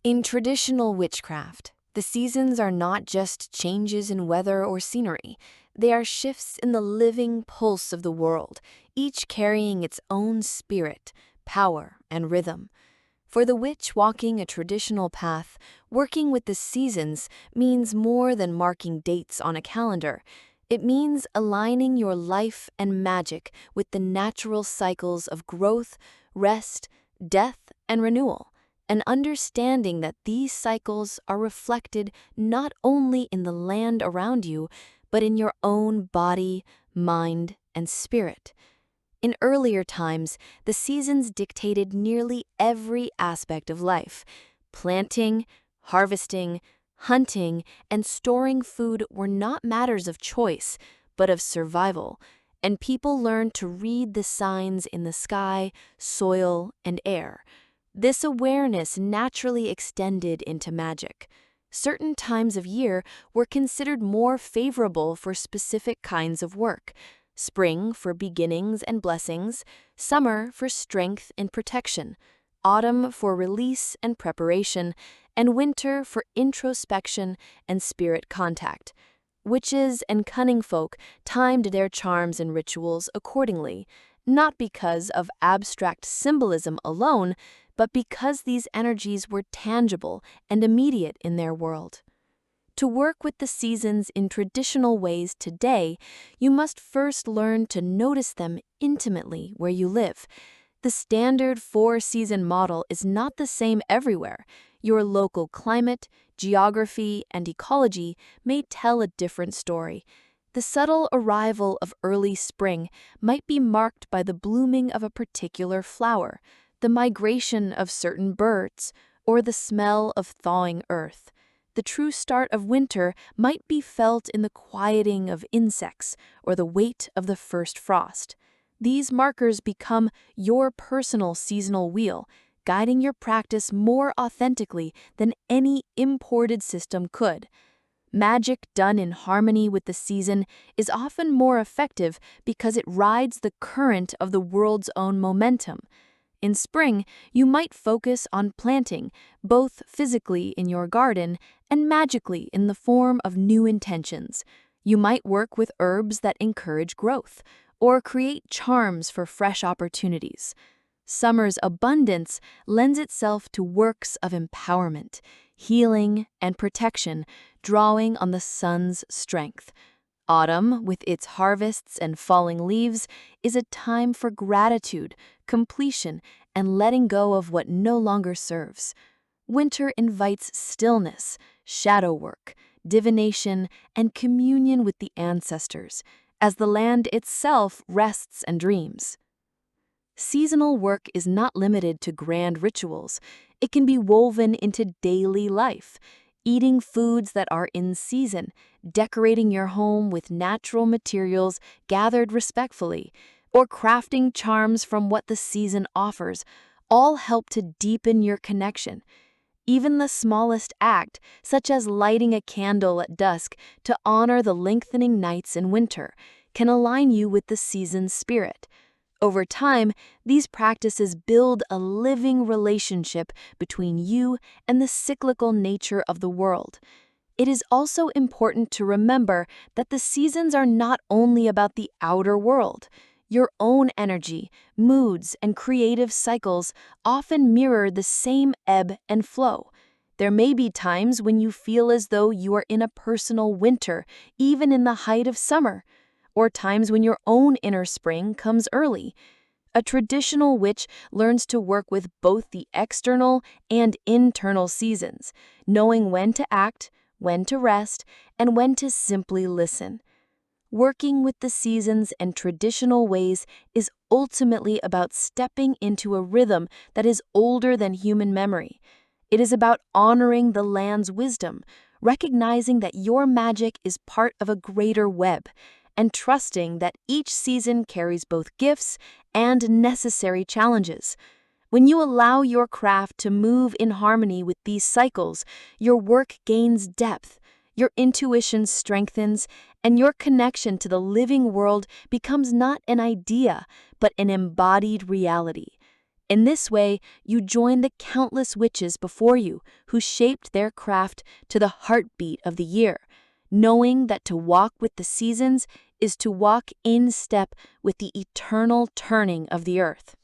In traditional witchcraft, the seasons are not just changes in weather or scenery. They are shifts in the living pulse of the world, each carrying its own spirit, power, and rhythm. For the witch walking a traditional path, working with the seasons means more than marking dates on a calendar. It means aligning your life and magic with the natural cycles of growth, rest, death, and renewal, and understanding that these cycles are reflected not only in the land around you, but in your own body, mind, and spirit. In earlier times, the seasons dictated nearly every aspect of life. Planting, harvesting, hunting, and storing food were not matters of choice, but of survival, and people learned to read the signs in the sky, soil, and air. This awareness naturally extended into magic. Certain times of year were considered more favorable for specific kinds of work. Spring for beginnings and blessings, summer for strength and protection, autumn for release and preparation, and winter for introspection and spirit contact. Witches and cunning folk timed their charms and rituals accordingly, not because of abstract symbolism alone, but because these energies were tangible and immediate in their world. To work with the seasons in traditional ways today, you must first learn to notice them intimately where you live. The standard 4-season model is not the same everywhere. Your local climate, geography, and ecology may tell a different story. The subtle arrival of early spring might be marked by the blooming of a particular flower, the migration of certain birds, or the smell of thawing earth. The true start of winter might be felt in the quieting of insects or the weight of the first frost. These markers become your personal seasonal wheel, guiding your practice more authentically than any imported system could. Magic done in harmony with the season is often more effective because it rides the current of the world's own momentum. In spring, you might focus on planting, both physically in your garden and magically in the form of new intentions. You might work with herbs that encourage growth, or create charms for fresh opportunities. Summer's abundance lends itself to works of empowerment, healing, and protection, drawing on the sun's strength. Autumn, with its harvests and falling leaves, is a time for gratitude, completion, and letting go of what no longer serves. Winter invites stillness, shadow work, divination, and communion with the ancestors, as the land itself rests and dreams. Seasonal work is not limited to grand rituals. It can be woven into daily life. Eating foods that are in season, decorating your home with natural materials gathered respectfully, or crafting charms from what the season offers, all help to deepen your connection. Even the smallest act, such as lighting a candle at dusk to honor the lengthening nights in winter, can align you with the season's spirit. Over time, these practices build a living relationship between you and the cyclical nature of the world. It is also important to remember that the seasons are not only about the outer world. Your own energy, moods, and creative cycles often mirror the same ebb and flow. There may be times when you feel as though you are in a personal winter, even in the height of summer, or times when your own inner spring comes early. A traditional witch learns to work with both the external and internal seasons, knowing when to act, when to rest, and when to simply listen. Working with the seasons and traditional ways is ultimately about stepping into a rhythm that is older than human memory. It is about honoring the land's wisdom, recognizing that your magic is part of a greater web, and trusting that each season carries both gifts and necessary challenges. When you allow your craft to move in harmony with these cycles, your work gains depth, your intuition strengthens, and your connection to the living world becomes not an idea, but an embodied reality. In this way, you join the countless witches before you who shaped their craft to the heartbeat of the year, knowing that to walk with the seasons is to walk in step with the eternal turning of the earth.